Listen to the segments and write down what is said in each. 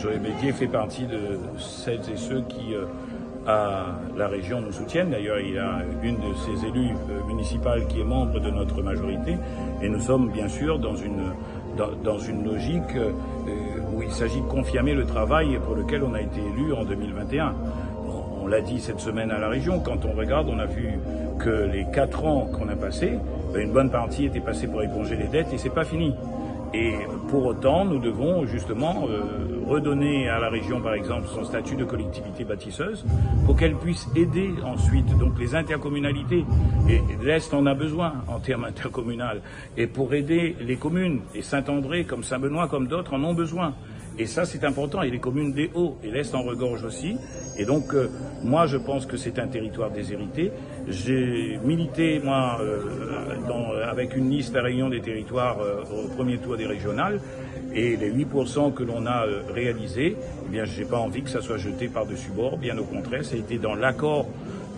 Joël Bédier fait partie de celles et ceux qui, à la région, nous soutiennent. D'ailleurs, il y a une de ses élus municipales qui est membre de notre majorité. Et nous sommes bien sûr dans une logique où il s'agit de confirmer le travail pour lequel on a été élu en 2021. On l'a dit cette semaine à la région, quand on regarde, on a vu que les 4 ans qu'on a passés, une bonne partie était passée pour éponger les dettes et c'est pas fini. Et pour autant, nous devons justement redonner à la région, par exemple, son statut de collectivité bâtisseuse pour qu'elle puisse aider ensuite donc les intercommunalités. Et l'Est en a besoin en termes intercommunal. Et pour aider les communes, et Saint-André, comme Saint-Benoît, comme d'autres, en ont besoin. Et ça, c'est important. Et les communes des Hauts et l'Est en regorge aussi. Et donc, moi, je pense que c'est un territoire déshérité. J'ai milité, moi, avec une liste à Réunion des territoires au premier tour des régionales. Et les 8% que l'on a réalisés, eh bien, j'ai pas envie que ça soit jeté par-dessus bord. Bien au contraire, ça a été dans l'accord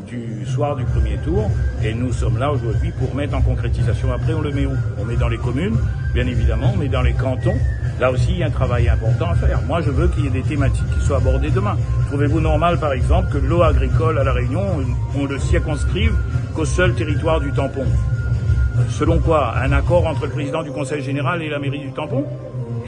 du soir du premier tour. Et nous sommes là aujourd'hui pour mettre en concrétisation. Après, on le met où? On met dans les communes, bien évidemment, on met dans les cantons. Là aussi, il y a un travail important à faire. Moi, je veux qu'il y ait des thématiques qui soient abordées demain. Trouvez-vous normal, par exemple, que l'eau agricole à La Réunion, on le circonscrive qu'au seul territoire du tampon? Selon quoi? Un accord entre le président du Conseil général et la mairie du tampon?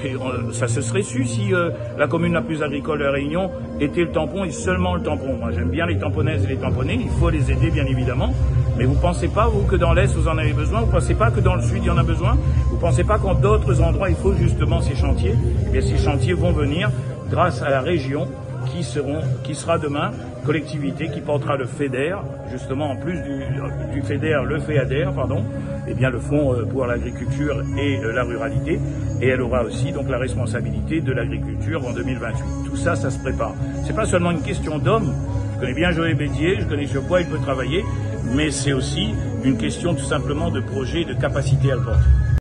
Et ça se serait su si la commune la plus agricole de La Réunion était le tampon et seulement le tampon. Moi, j'aime bien les tamponnaises et les tamponnés. Il faut les aider, bien évidemment. Mais vous pensez pas, vous, que dans l'Est, vous en avez besoin? Vous pensez pas que dans le Sud, il y en a besoin? Vous pensez pas qu'en d'autres endroits, il faut justement ces chantiers? Eh bien, ces chantiers vont venir grâce à la région qui sera demain collectivité qui portera le FEDER, justement en plus du FEDER, le FEADER, pardon, eh bien le Fonds pour l'agriculture et la ruralité, et elle aura aussi donc la responsabilité de l'agriculture en 2028. Tout ça, ça se prépare. C'est pas seulement une question d'hommes. Je connais bien Joël Bédier, je connais sur quoi il peut travailler, mais c'est aussi une question tout simplement de projet et de capacité à le porter.